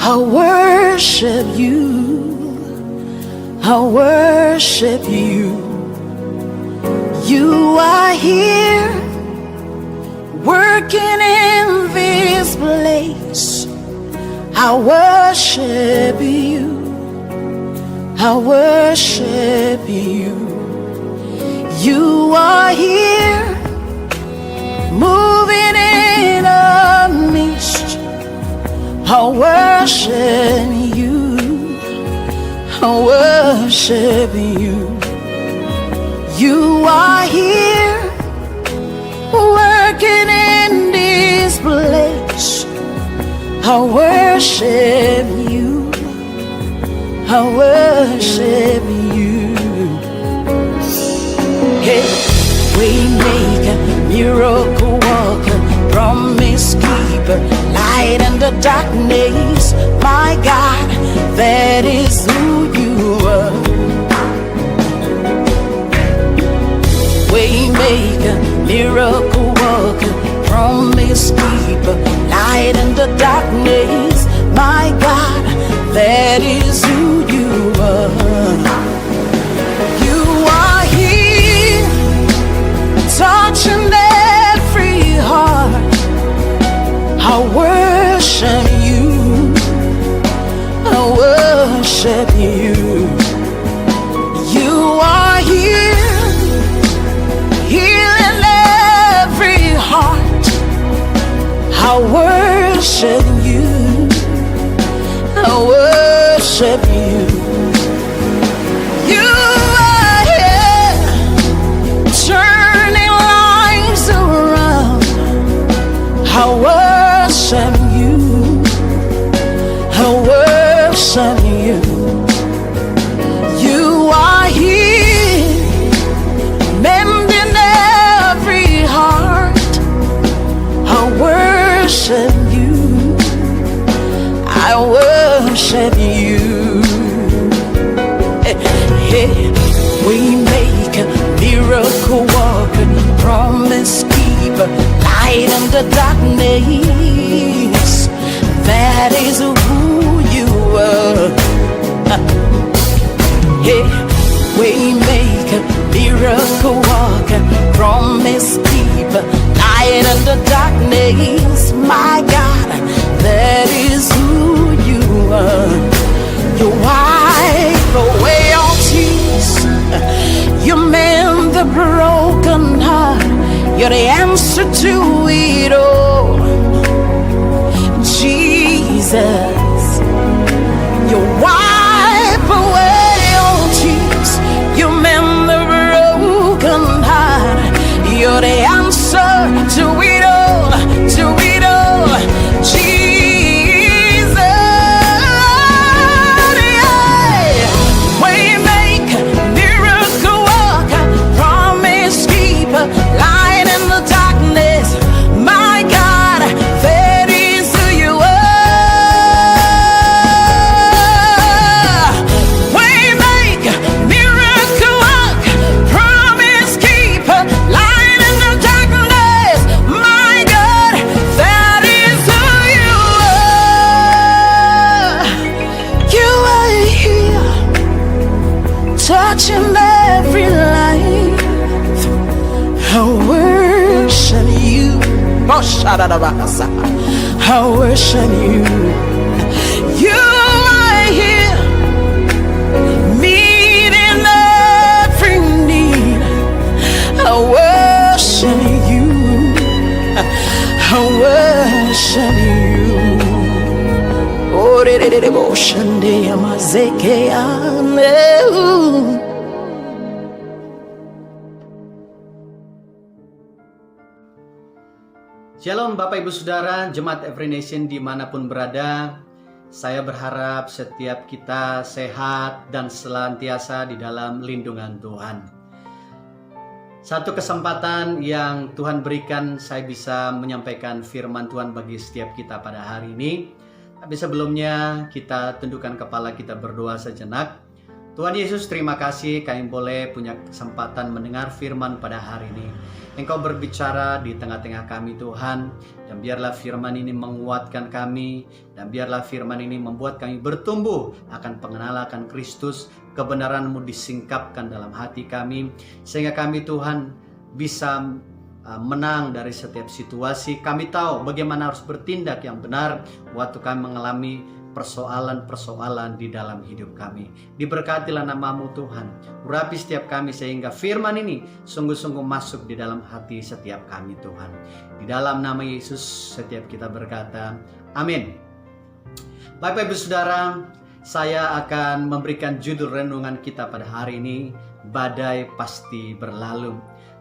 I worship you. I worship you. You are here, working in this place. I worship you. I worship you. You are here, moving in our midst. I worship you. I worship you. You are here, working in this place. I worship you. I worship you. Hey, waymaker, miracle worker, promise keeper, light in the darkness. My God, that is who you are. Waymaker, miracle worker, promise keeper, light in the darkness. My God, that is who you are. You are here, touching every heart. I worship you. I worship you. You are here, healing every heart. I worship you. I worship you. You are here, turning lives around. I worship you. I worship you. You are here, mending every heart. I worship you. I worship you. Hey, we make a miracle worker, promise keeper, light in the darkness. That is who you are. Hey, we make a miracle worker, promise keeper, light in the darkness. My God, that is who you are. You wipe away all tears, you mend the broken heart. You're the answer to it all, Jesus. You wipe away all tears, you mend the broken heart. You're the answer to it all, to it all, Jesus. Yeah. Waymaker, miracle worker, promise keeper, light in the darkness. My God, that is who you are. Waymaker, miracle worker, promise keeper, light in the darkness. My God, that is who you are. You are here, touching every life. I worship you. Oh, shadadabakasa. I worship you. You are here, meeting every need. I worship you. I worship you. Oh, devotion, Shalom Bapak Ibu Saudara, Jemaat Every Nation dimanapun berada. Saya berharap setiap kita sehat dan senantiasa di dalam lindungan Tuhan. Satu kesempatan yang Tuhan berikan, saya bisa menyampaikan firman Tuhan bagi setiap kita pada hari ini. Tapi sebelumnya kita tundukkan kepala, kita berdoa sejenak. Tuhan Yesus, terima kasih kami boleh punya kesempatan mendengar firman pada hari ini. Engkau berbicara di tengah-tengah kami Tuhan, dan biarlah firman ini menguatkan kami, dan biarlah firman ini membuat kami bertumbuh akan pengenalan akan Kristus, kebenaran-Mu disingkapkan dalam hati kami, sehingga kami Tuhan bisa menang dari setiap situasi. Kami tahu bagaimana harus bertindak yang benar waktu kami mengalami persoalan-persoalan di dalam hidup kami. Diberkatilah nama-Mu Tuhan. Urapi setiap kami sehingga firman ini sungguh-sungguh masuk di dalam hati setiap kami Tuhan. Di dalam nama Yesus setiap kita berkata, amin. Bapak Ibu Saudara, saya akan memberikan judul renungan kita pada hari ini, badai pasti berlalu.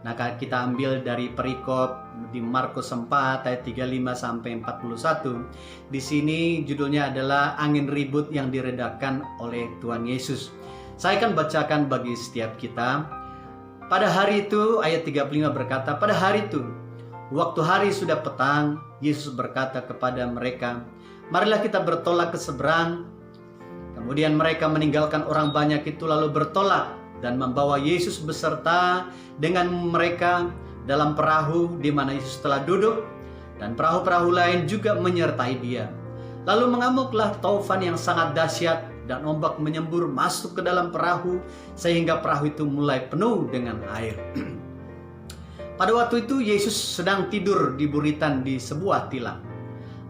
Nah, kita ambil dari perikop di Markus 4 ayat 35 sampai 41. Di sini judulnya adalah angin ribut yang diredakan oleh Tuhan Yesus. Saya akan bacakan bagi setiap kita. Pada hari itu, ayat 35 berkata, pada hari itu, waktu hari sudah petang, Yesus berkata kepada mereka, marilah kita bertolak ke seberang. Kemudian mereka meninggalkan orang banyak itu lalu bertolak dan membawa Yesus beserta dengan mereka dalam perahu di mana Yesus telah duduk, dan perahu-perahu lain juga menyertai Dia. Lalu mengamuklah taufan yang sangat dahsyat dan ombak menyembur masuk ke dalam perahu sehingga perahu itu mulai penuh dengan air. Pada waktu itu Yesus sedang tidur di buritan di sebuah tilam.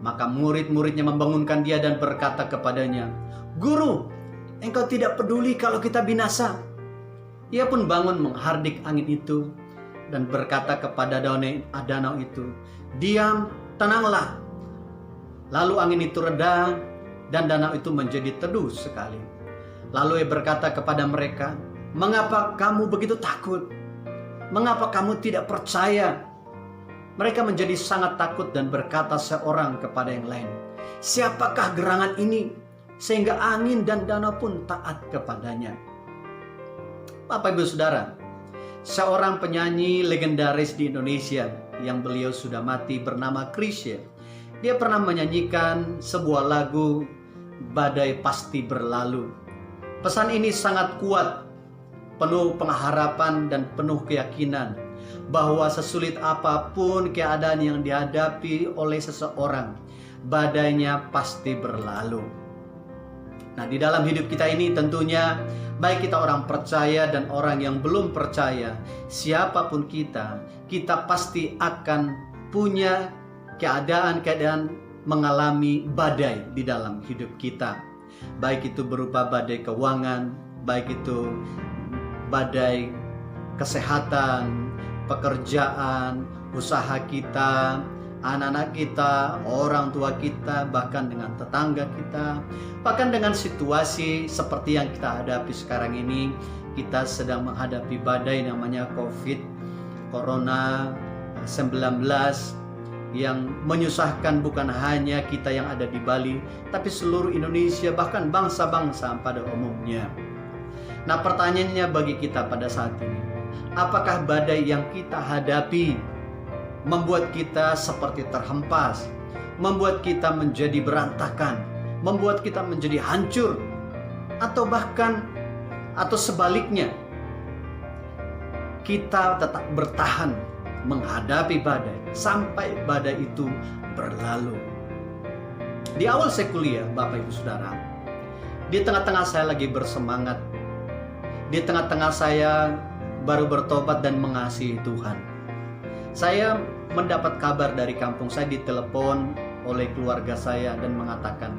Maka murid-muridnya membangunkan Dia dan berkata kepadanya, "Guru, Engkau tidak peduli kalau kita binasa?" Ia pun bangun menghardik angin itu dan berkata kepada danau itu, "Diam, tenanglah." Lalu angin itu reda dan danau itu menjadi teduh sekali. Lalu ia berkata kepada mereka, "Mengapa kamu begitu takut? Mengapa kamu tidak percaya?" Mereka menjadi sangat takut dan berkata seorang kepada yang lain, "Siapakah gerangan ini sehingga angin dan danau pun taat kepadanya?" Bapak Ibu Saudara, seorang penyanyi legendaris di Indonesia yang beliau sudah mati bernama Chrisye. Dia pernah menyanyikan sebuah lagu, "Badai Pasti Berlalu". Pesan ini sangat kuat, penuh pengharapan dan penuh keyakinan bahwa sesulit apapun keadaan yang dihadapi oleh seseorang, badainya pasti berlalu. Nah, di dalam hidup kita ini tentunya baik kita orang percaya dan orang yang belum percaya, siapapun kita pasti akan punya keadaan-keadaan mengalami badai di dalam hidup kita. Baik itu berupa badai keuangan, baik itu badai kesehatan, pekerjaan, usaha kita, anak-anak kita, orang tua kita, bahkan dengan tetangga kita, bahkan dengan situasi seperti yang kita hadapi sekarang ini. Kita sedang menghadapi badai namanya Corona 19 yang menyusahkan bukan hanya kita yang ada di Bali, tapi seluruh Indonesia, bahkan bangsa-bangsa pada umumnya. Nah, pertanyaannya bagi kita pada saat ini, apakah badai yang kita hadapi membuat kita seperti terhempas, membuat kita menjadi berantakan, membuat kita menjadi hancur, atau sebaliknya kita tetap bertahan menghadapi badai sampai badai itu berlalu? Di awal saya kuliah, Bapak Ibu Saudara, di tengah-tengah saya lagi bersemangat, di tengah-tengah saya baru bertobat dan mengasihi Tuhan, saya mendapat kabar dari kampung saya, ditelepon oleh keluarga saya dan mengatakan,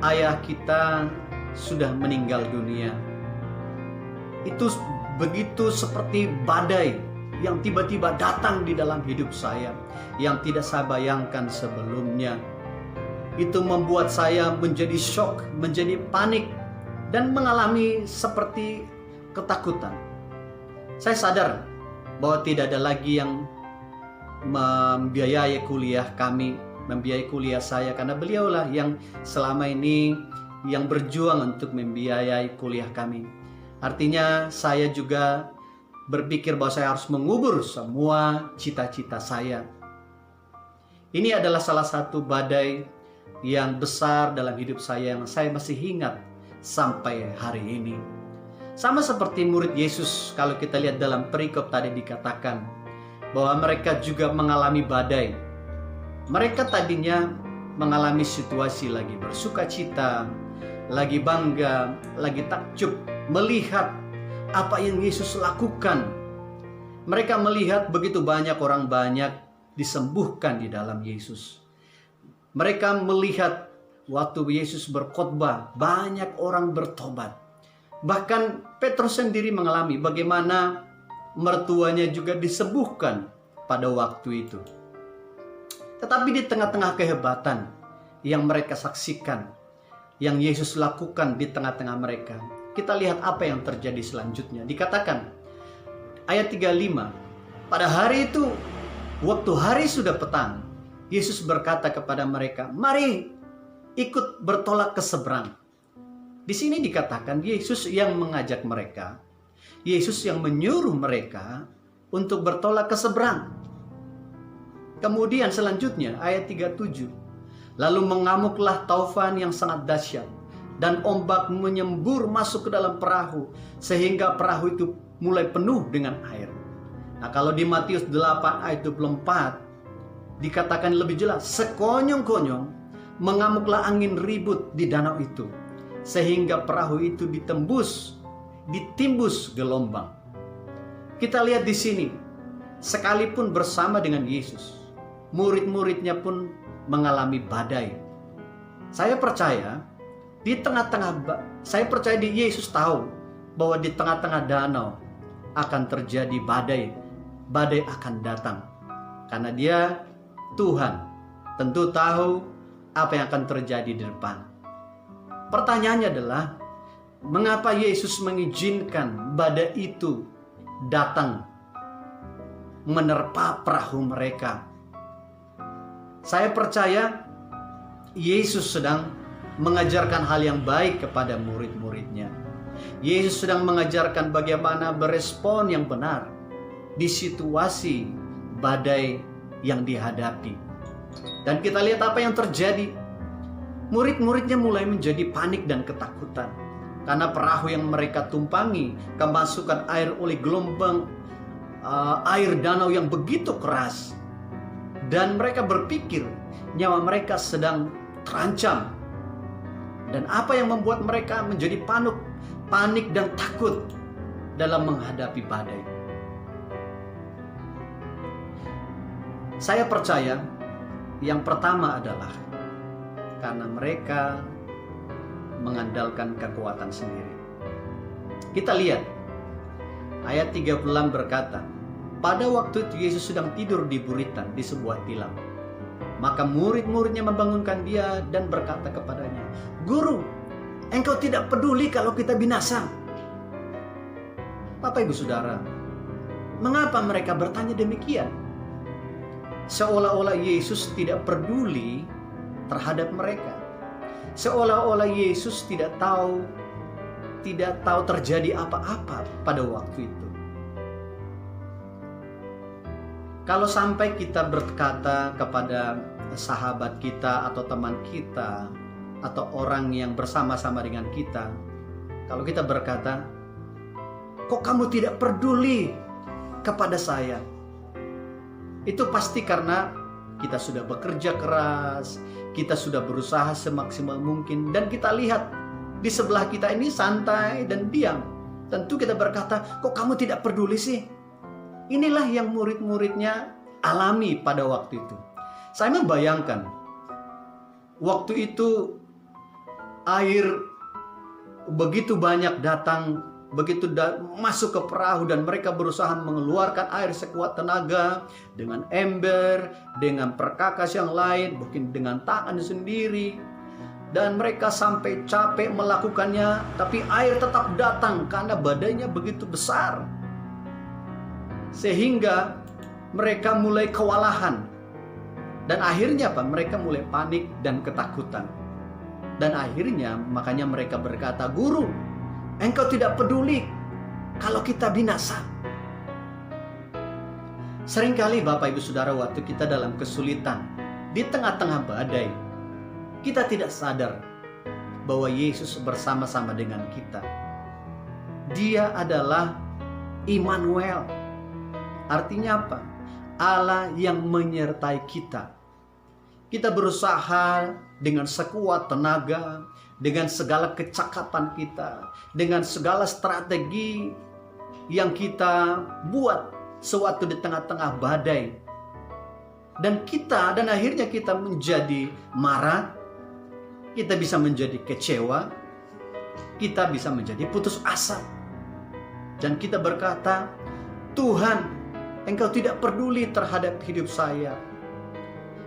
"Ayah kita sudah meninggal dunia." Itu begitu seperti badai yang tiba-tiba datang di dalam hidup saya, yang tidak saya bayangkan sebelumnya. Itu membuat saya menjadi shock, menjadi panik, dan mengalami seperti ketakutan. Saya sadar bahwa tidak ada lagi yang membiayai kuliah kami, membiayai kuliah saya, karena beliaulah yang selama ini yang berjuang untuk membiayai kuliah kami. Artinya saya juga berpikir bahwa saya harus mengubur semua cita-cita saya. Ini adalah salah satu badai yang besar dalam hidup saya yang saya masih ingat sampai hari ini. Sama seperti murid Yesus, kalau kita lihat dalam perikop tadi dikatakan, bahwa mereka juga mengalami badai. Mereka tadinya mengalami situasi lagi bersuka cita, lagi bangga, lagi takjub melihat apa yang Yesus lakukan. Mereka melihat begitu banyak orang banyak disembuhkan di dalam Yesus. Mereka melihat waktu Yesus berkhotbah banyak orang bertobat. Bahkan Petrus sendiri mengalami bagaimana mertuanya juga disembuhkan pada waktu itu. Tetapi di tengah-tengah kehebatan yang mereka saksikan, yang Yesus lakukan di tengah-tengah mereka, kita lihat apa yang terjadi selanjutnya. Dikatakan ayat 35, pada hari itu, waktu hari sudah petang, Yesus berkata kepada mereka, "Mari ikut bertolak ke seberang." Di sini dikatakan Yesus yang mengajak mereka, Yesus yang menyuruh mereka untuk bertolak ke seberang. Kemudian selanjutnya ayat 37, lalu mengamuklah taufan yang sangat dahsyat, dan ombak menyembur masuk ke dalam perahu, sehingga perahu itu mulai penuh dengan air. Nah, kalau di Matius 8 ayat 24 dikatakan lebih jelas, sekonyong-konyong mengamuklah angin ribut di danau itu, sehingga perahu itu ditimbus gelombang. Kita lihat di sini, sekalipun bersama dengan Yesus, murid-muridnya pun mengalami badai. Saya percaya di Yesus tahu bahwa di tengah-tengah danau akan terjadi badai akan datang. Karena Dia Tuhan tentu tahu apa yang akan terjadi di depan. Pertanyaannya adalah, mengapa Yesus mengizinkan badai itu datang menerpa perahu mereka? Saya percaya Yesus sedang mengajarkan hal yang baik kepada murid-muridnya. Yesus sedang mengajarkan bagaimana berespon yang benar di situasi badai yang dihadapi. Dan kita lihat apa yang terjadi. Murid-muridnya mulai menjadi panik dan ketakutan karena perahu yang mereka tumpangi kemasukan air oleh gelombang air danau yang begitu keras. Dan mereka berpikir nyawa mereka sedang terancam. Dan apa yang membuat mereka menjadi panik dan takut dalam menghadapi badai? Saya percaya yang pertama adalah karena mereka mengandalkan kekuatan sendiri. Kita lihat ayat 36 berkata, pada waktu itu Yesus sedang tidur di buritan di sebuah tilam. Maka murid-muridnya membangunkan Dia dan berkata kepadanya, "Guru, Engkau tidak peduli kalau kita binasa." Bapak Ibu Saudara, mengapa mereka bertanya demikian? Seolah-olah Yesus tidak peduli terhadap mereka. Seolah-olah Yesus tidak tahu terjadi apa-apa pada waktu itu. Kalau sampai kita berkata kepada sahabat kita atau teman kita atau orang yang bersama-sama dengan kita, kalau kita berkata, "Kok kamu tidak peduli kepada saya?" Itu pasti karena kita sudah bekerja keras, kita sudah berusaha semaksimal mungkin, dan kita lihat di sebelah kita ini santai dan diam. Tentu kita berkata, "Kok kamu tidak peduli sih?" Inilah yang murid-muridnya alami pada waktu itu. Saya membayangkan waktu itu air begitu banyak datang, masuk ke perahu, dan mereka berusaha mengeluarkan air sekuat tenaga dengan ember, dengan perkakas yang lain, mungkin dengan tangan sendiri. Dan mereka sampai capek melakukannya, tapi air tetap datang karena badainya begitu besar. Sehingga mereka mulai kewalahan. Dan akhirnya mereka mulai panik dan ketakutan. Dan akhirnya makanya mereka berkata, "Guru, Engkau tidak peduli kalau kita binasa." Seringkali Bapak Ibu Saudara, waktu kita dalam kesulitan, di tengah-tengah badai, kita tidak sadar bahwa Yesus bersama-sama dengan kita. Dia adalah Immanuel. Artinya apa? Allah yang menyertai kita. Kita berusaha dengan sekuat tenaga, dengan segala kecakapan kita, dengan segala strategi yang kita buat sewaktu di tengah-tengah badai. Dan akhirnya kita menjadi marah, kita bisa menjadi kecewa, kita bisa menjadi putus asa. Dan kita berkata, Tuhan, Engkau tidak peduli terhadap hidup saya.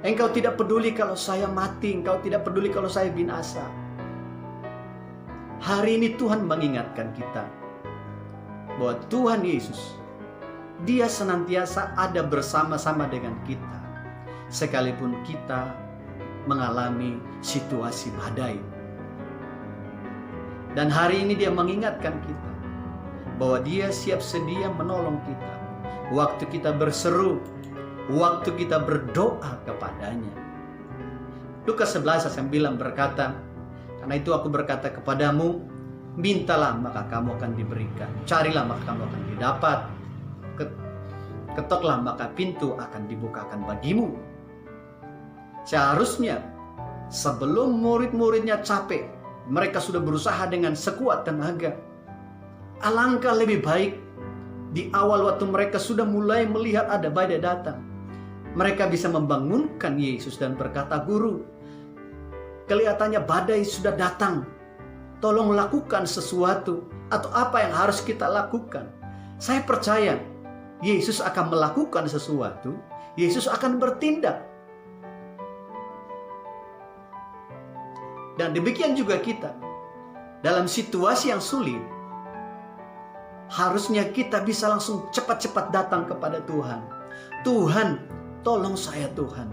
Engkau tidak peduli kalau saya mati, Engkau tidak peduli kalau saya binasa. Hari ini Tuhan mengingatkan kita bahwa Tuhan Yesus, Dia senantiasa ada bersama-sama dengan kita, sekalipun kita mengalami situasi badai. Dan hari ini Dia mengingatkan kita bahwa Dia siap sedia menolong kita waktu kita berseru, waktu kita berdoa kepadanya. Lukas 11:9 berkata, karena itu aku berkata kepadamu, mintalah maka kamu akan diberikan, carilah maka kamu akan didapat, ketoklah maka pintu akan dibukakan bagimu. Seharusnya sebelum murid-muridnya capek, mereka sudah berusaha dengan sekuat tenaga. Alangkah lebih baik di awal waktu mereka sudah mulai melihat ada badai datang, mereka bisa membangunkan Yesus dan berkata, Guru, kelihatannya badai sudah datang. Tolong lakukan sesuatu. Atau apa yang harus kita lakukan? Saya percaya Yesus akan melakukan sesuatu. Yesus akan bertindak. Dan demikian juga kita. Dalam situasi yang sulit, harusnya kita bisa langsung cepat-cepat datang kepada Tuhan. Tuhan, tolong saya Tuhan.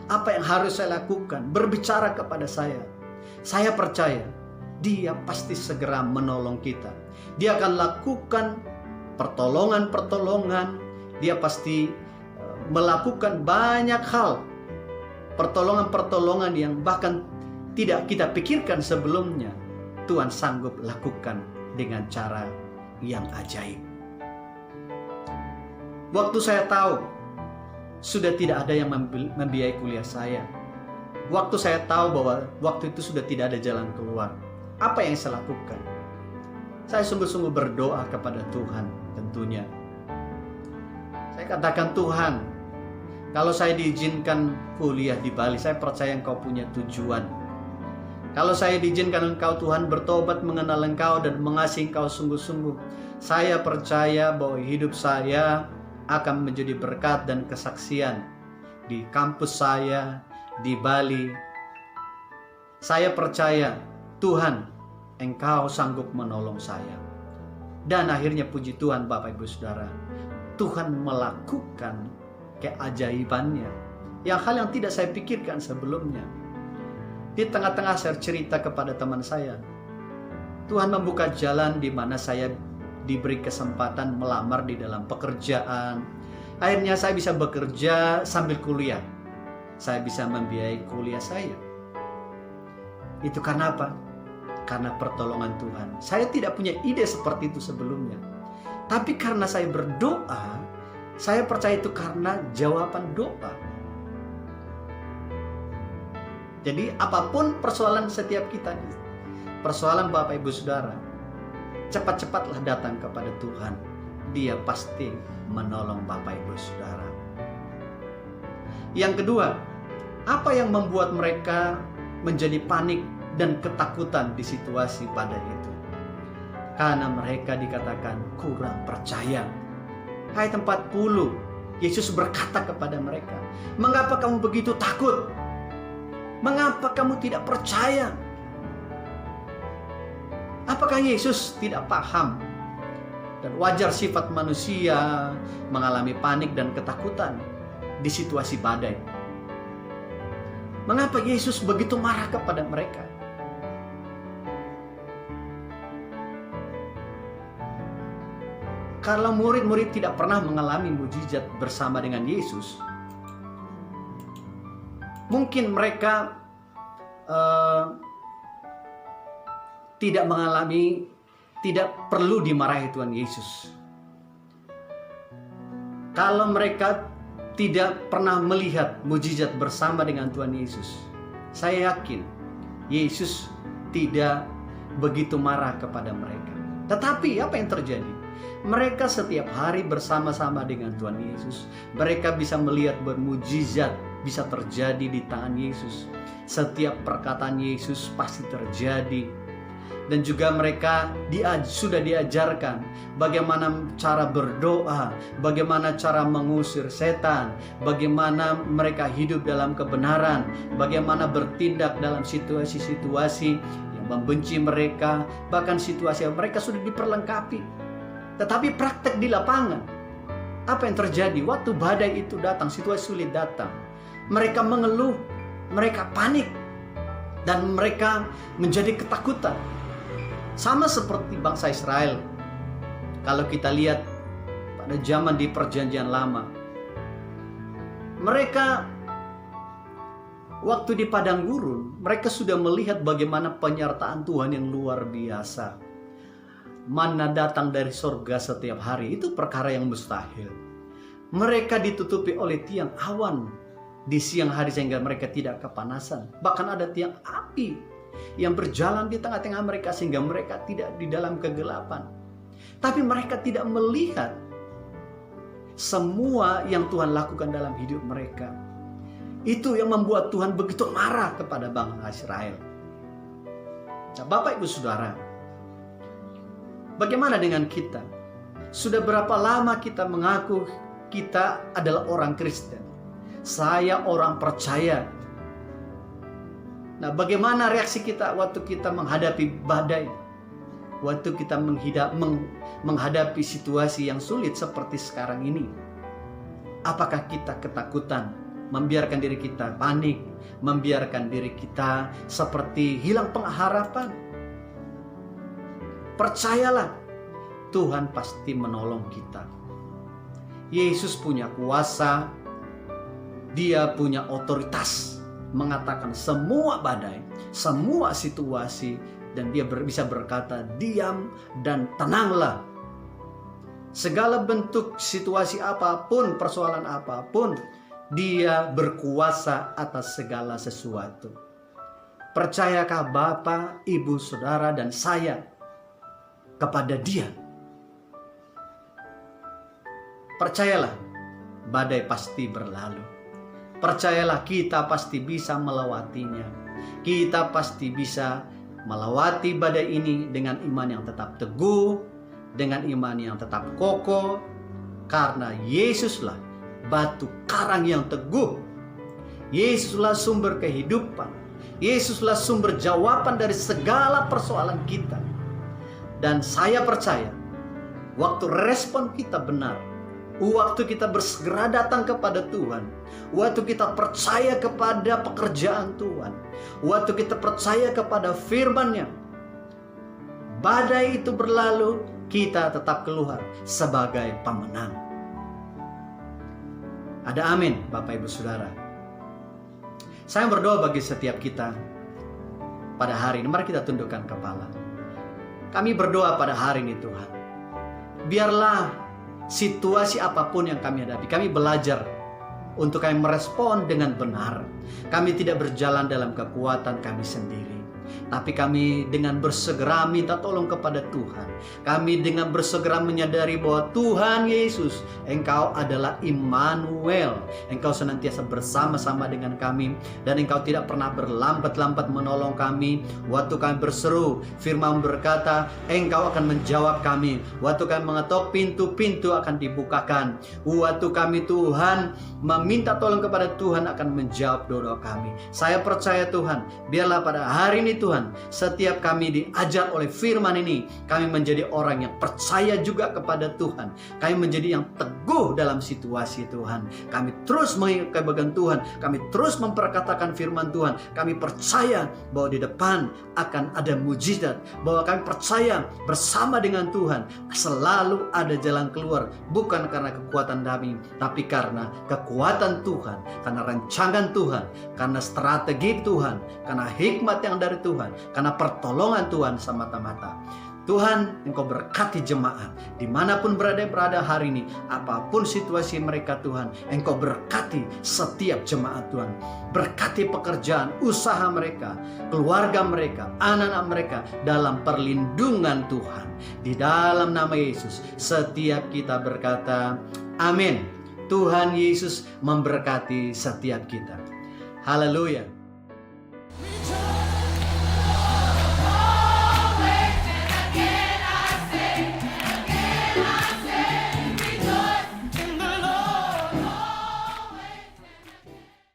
Apa yang harus saya lakukan? Berbicara kepada saya. Saya percaya Dia pasti segera menolong kita. Dia akan lakukan pertolongan-pertolongan. Dia pasti melakukan banyak hal. Pertolongan-pertolongan yang bahkan tidak kita pikirkan sebelumnya. Tuhan sanggup lakukan dengan cara yang ajaib. Waktu saya tahu sudah tidak ada yang membiayai kuliah saya, waktu saya tahu bahwa waktu itu sudah tidak ada jalan keluar, apa yang saya lakukan? Saya sungguh-sungguh berdoa kepada Tuhan tentunya. Saya katakan, Tuhan, kalau saya diizinkan kuliah di Bali, saya percaya Engkau punya tujuan. Kalau saya diizinkan Engkau Tuhan bertobat mengenal Engkau dan mengasihi Engkau sungguh-sungguh, saya percaya bahwa hidup saya akan menjadi berkat dan kesaksian di kampus saya, di Bali. Saya percaya Tuhan, Engkau sanggup menolong saya. Dan akhirnya puji Tuhan Bapak Ibu Saudara, Tuhan melakukan keajaibannya, hal yang tidak saya pikirkan sebelumnya. Di tengah-tengah saya cerita kepada teman saya, Tuhan membuka jalan di mana saya diberi kesempatan melamar di dalam pekerjaan. Akhirnya saya bisa bekerja sambil kuliah. Saya bisa membiayai kuliah saya. Itu karena apa? Karena pertolongan Tuhan. Saya tidak punya ide seperti itu sebelumnya. Tapi karena saya berdoa, saya percaya itu karena jawaban doa. Jadi apapun persoalan setiap kita, persoalan Bapak Ibu Saudara, cepat-cepatlah datang kepada Tuhan. Dia pasti menolong Bapak Ibu Saudara. Yang kedua, apa yang membuat mereka menjadi panik dan ketakutan di situasi badai itu? Karena mereka dikatakan kurang percaya. Ayat 40, Yesus berkata kepada mereka, mengapa kamu begitu takut? Mengapa kamu tidak percaya? Apakah Yesus tidak paham? Dan wajar sifat manusia mengalami panik dan ketakutan di situasi badai. Mengapa Yesus begitu marah kepada mereka? Kalau murid-murid tidak pernah mengalami mujizat bersama dengan Yesus, mungkin mereka tidak perlu dimarahi Tuhan Yesus. Kalau mereka tidak pernah melihat mujizat bersama dengan Tuhan Yesus, saya yakin Yesus tidak begitu marah kepada mereka. Tetapi apa yang terjadi? Mereka setiap hari bersama-sama dengan Tuhan Yesus. Mereka bisa melihat bermujizat bisa terjadi di tangan Yesus. Setiap perkataan Yesus pasti terjadi. Dan juga mereka sudah diajarkan bagaimana cara berdoa, bagaimana cara mengusir setan, bagaimana mereka hidup dalam kebenaran, bagaimana bertindak dalam situasi-situasi yang membenci mereka, bahkan situasi yang mereka sudah diperlengkapi. Tetapi praktek di lapangan, apa yang terjadi? Waktu badai itu datang, situasi sulit datang, mereka mengeluh, mereka panik, dan mereka menjadi ketakutan. Sama seperti bangsa Israel. Kalau kita lihat pada zaman di perjanjian lama, mereka waktu di padang gurun, mereka sudah melihat bagaimana penyertaan Tuhan yang luar biasa. Manna datang dari surga setiap hari, itu perkara yang mustahil. Mereka ditutupi oleh tiang awan di siang hari sehingga mereka tidak kepanasan. Bahkan ada tiang api yang berjalan di tengah-tengah mereka sehingga mereka tidak di dalam kegelapan. Tapi mereka tidak melihat semua yang Tuhan lakukan dalam hidup mereka. Itu yang membuat Tuhan begitu marah kepada bangsa Israel. Nah, Bapak Ibu Saudara, bagaimana dengan kita? Sudah berapa lama kita mengaku kita adalah orang Kristen? Saya orang percaya. Nah, bagaimana reaksi kita waktu kita menghadapi badai? Waktu kita menghadapi situasi yang sulit seperti sekarang ini? Apakah kita ketakutan? Membiarkan diri kita panik? Membiarkan diri kita seperti hilang pengharapan? Percayalah, Tuhan pasti menolong kita. Yesus punya kuasa, Dia punya otoritas mengatakan semua badai, semua situasi, dan Dia bisa berkata, diam dan tenanglah. Segala bentuk situasi apapun, persoalan apapun, Dia berkuasa atas segala sesuatu. Percayakah Bapak, Ibu, Saudara, dan saya kepada Dia? Percayalah, badai pasti berlalu. Percayalah, kita pasti bisa melewatinya. Kita pasti bisa melewati badai ini dengan iman yang tetap teguh, dengan iman yang tetap kokoh, karena Yesuslah batu karang yang teguh. Yesuslah sumber kehidupan. Yesuslah sumber jawaban dari segala persoalan kita. Dan saya percaya, waktu respon kita benar, waktu kita bersegera datang kepada Tuhan, waktu kita percaya kepada pekerjaan Tuhan, waktu kita percaya kepada firman-Nya, badai itu berlalu, kita tetap keluar sebagai pemenang. Ada amin, Bapak Ibu Saudara. Saya berdoa bagi setiap kita pada hari ini. Mari kita tundukkan kepala. Kami berdoa pada hari ini, Tuhan. Biarlah situasi apapun yang kami hadapi, kami belajar untuk kami merespon dengan benar. Kami tidak berjalan dalam kekuatan kami sendiri, tapi kami dengan bersegera minta tolong kepada Tuhan. Kami dengan bersegera menyadari bahwa Tuhan Yesus, Engkau adalah Immanuel. Engkau senantiasa bersama-sama dengan kami, dan Engkau tidak pernah berlambat-lambat menolong kami. Waktu kami berseru, firman berkata, Engkau akan menjawab kami. Waktu kami mengetok pintu-pintu akan dibukakan. Waktu kami Tuhan meminta tolong kepada Tuhan akan menjawab doa kami. Saya percaya Tuhan, biarlah pada hari ini Tuhan, setiap kami diajar oleh firman ini, kami menjadi orang yang percaya juga kepada Tuhan. Kami menjadi yang teguh dalam situasi Tuhan. Kami terus mengikuti bagian Tuhan. Kami terus memperkatakan firman Tuhan. Kami percaya bahwa di depan akan ada mujizat. Bahwa kami percaya bersama dengan Tuhan selalu ada jalan keluar. Bukan karena kekuatan kami, tapi karena kekuatan Tuhan, karena rancangan Tuhan, karena strategi Tuhan, karena hikmat yang dari Tuhan, karena pertolongan Tuhan semata-mata. Tuhan, Engkau berkati jemaat dimanapun berada hari ini, apapun situasi mereka Tuhan, Engkau berkati setiap jemaat Tuhan. Berkati pekerjaan, usaha mereka, keluarga mereka, anak-anak mereka dalam perlindungan Tuhan. Di dalam nama Yesus, setiap kita berkata, amin. Tuhan Yesus memberkati setiap kita. Haleluya.